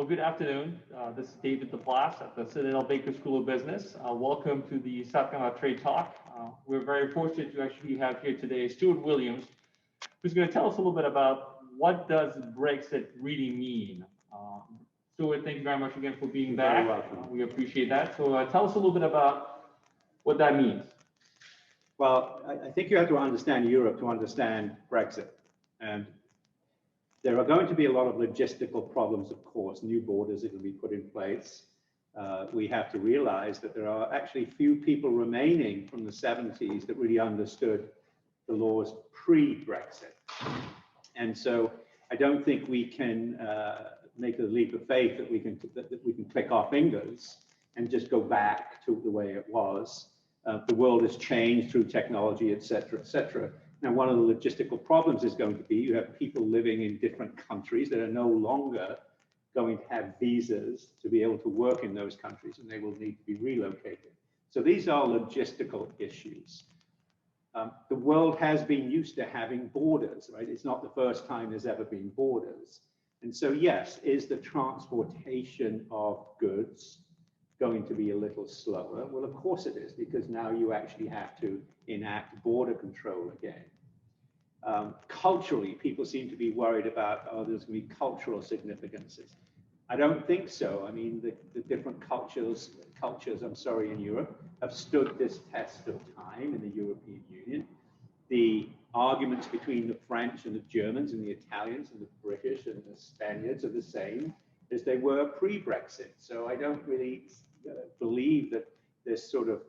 Well, good afternoon. This is David DePlass at the Citadel Baker School of Business. Welcome to the South Carolina Trade Talk. We're very fortunate to actually have here today Stuart Williams, who's going to tell us a little bit about what does Brexit really mean. Stuart, thank you very much again for being back. We appreciate that. So tell us a little bit about what that means. Well, I think you have to understand Europe to understand Brexit. And there are going to be a lot of logistical problems, of course. New borders are going to be put in place. We have to realize that there are actually few people remaining from the 70s that really understood the laws pre-Brexit. And so I don't think we can make a leap of faith that we can click our fingers and just go back to the way it was. The world has changed through technology, et cetera, et cetera. Now, one of the logistical problems is going to be you have people living in different countries that are no longer going to have visas to be able to work in those countries, and they will need to be relocated. So these are logistical issues. The world has been used to having borders, right? It's not the first time there's ever been borders. And so, yes, is the transportation of goods going to be a little slower? Well, of course it is, because now you actually have to enact border control again. Culturally, people seem to be worried about, oh, there's going to be cultural significances. I don't think so. I mean, the different cultures, in Europe have stood this test of time in the European Union. The arguments between the French and the Germans and the Italians and the British and the Spaniards are the same as they were pre-Brexit. So I don't really believe that this sort of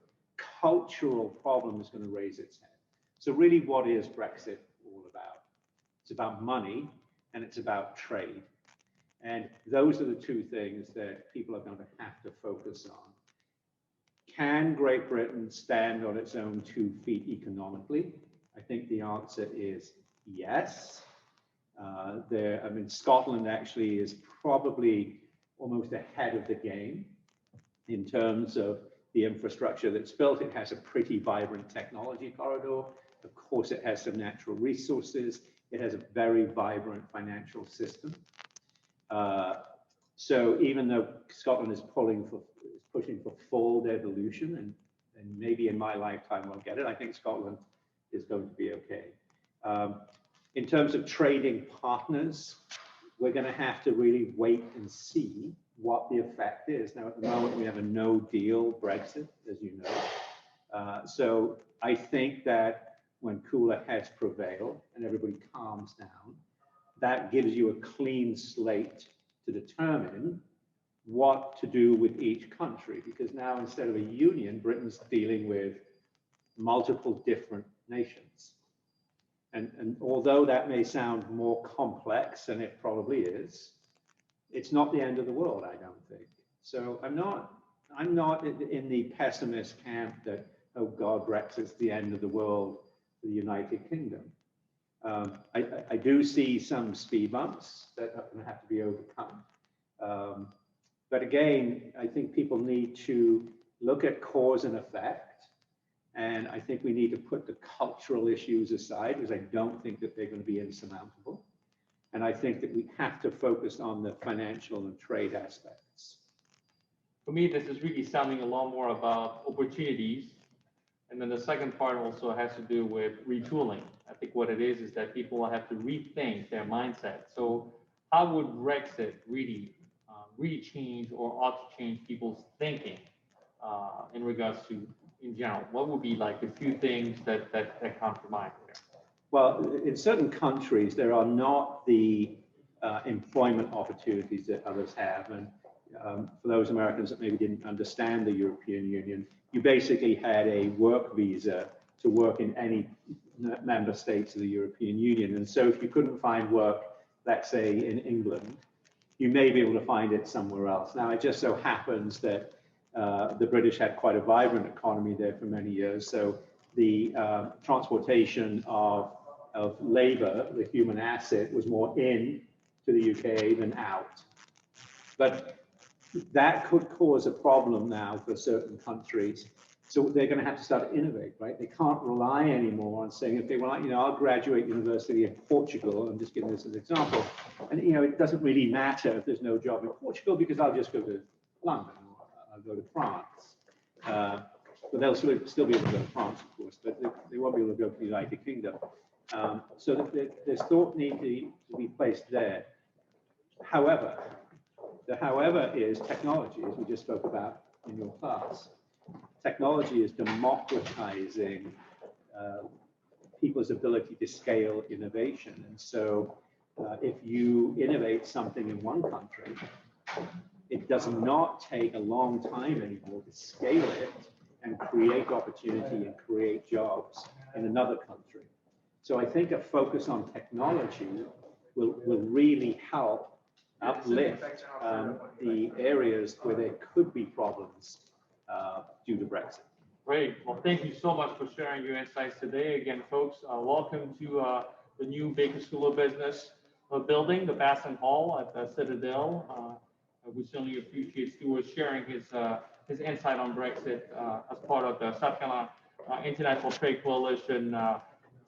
cultural problem is going to raise its head. So really, what is Brexit all about? It's about money and it's about trade. And those are the two things that people are going to have to focus on. Can Great Britain stand on its own 2 feet economically? I think the answer is yes. I mean, Scotland actually is probably almost ahead of the game in terms of the infrastructure that's built. It has a pretty vibrant technology corridor. Of course, it has some natural resources. It has a very vibrant financial system. So even though Scotland is pushing for full devolution, and maybe in my lifetime we'll get it, I think Scotland is going to be okay. In terms of trading partners, we're going to have to really wait and see what the effect is. Now, at the moment, we have a no-deal Brexit, as you know. So I think that when cooler heads prevail and everybody calms down, that gives you a clean slate to determine what to do with each country. Because now, instead of a union, Britain's dealing with multiple different nations. And although that may sound more complex, and it probably is, it's not the end of the world, I don't think. So I'm not in the pessimist camp that, oh God, Brexit's the end of the world for the United Kingdom. I do see some speed bumps that are going to have to be overcome. But again, I think people need to look at cause and effect. And I think we need to put the cultural issues aside, because I don't think that they're going to be insurmountable. And I think that we have to focus on the financial and trade aspects. For me, this is really sounding a lot more about opportunities. And then the second part also has to do with retooling. I think what it is that people will have to rethink their mindset. So how would Brexit really change or ought to change people's thinking in regards to, in general? What would be like a few things that come to mind there? Well, in certain countries, there are not the employment opportunities that others have. And for those Americans that maybe didn't understand the European Union, you basically had a work visa to work in any member states of the European Union. And so if you couldn't find work, let's say in England, you may be able to find it somewhere else. Now, it just so happens that the British had quite a vibrant economy there for many years. So the transportation of labor, the human asset, was more in to the UK than out. But that could cause a problem now for certain countries So they're going to have to start to innovate, right? They can't rely anymore on saying, okay, well, I'll graduate university in Portugal. I'm just giving this as an example. And, it doesn't really matter if there's no job in Portugal because I'll just go to London or I'll go to France. But they'll still be able to go to France, of course, but they won't be able to go to the United Kingdom. So there's thought need to be placed there. However, the however is technology, as we just spoke about in your class. Technology is democratizing people's ability to scale innovation. And so if you innovate something in one country, it does not take a long time anymore to scale it and create opportunity and create jobs in another country. So I think a focus on technology will really help uplift the areas where there could be problems due to Brexit. Great. Well, thank you so much for sharing your insights today. Again, folks, welcome to the new Baker School of Business building, the Basson Hall at the Citadel. We certainly appreciate Stuart sharing his insight on Brexit as part of the South Carolina International Trade Coalition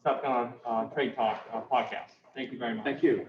South Carolina Trade Talk podcast. Thank you very much. Thank you.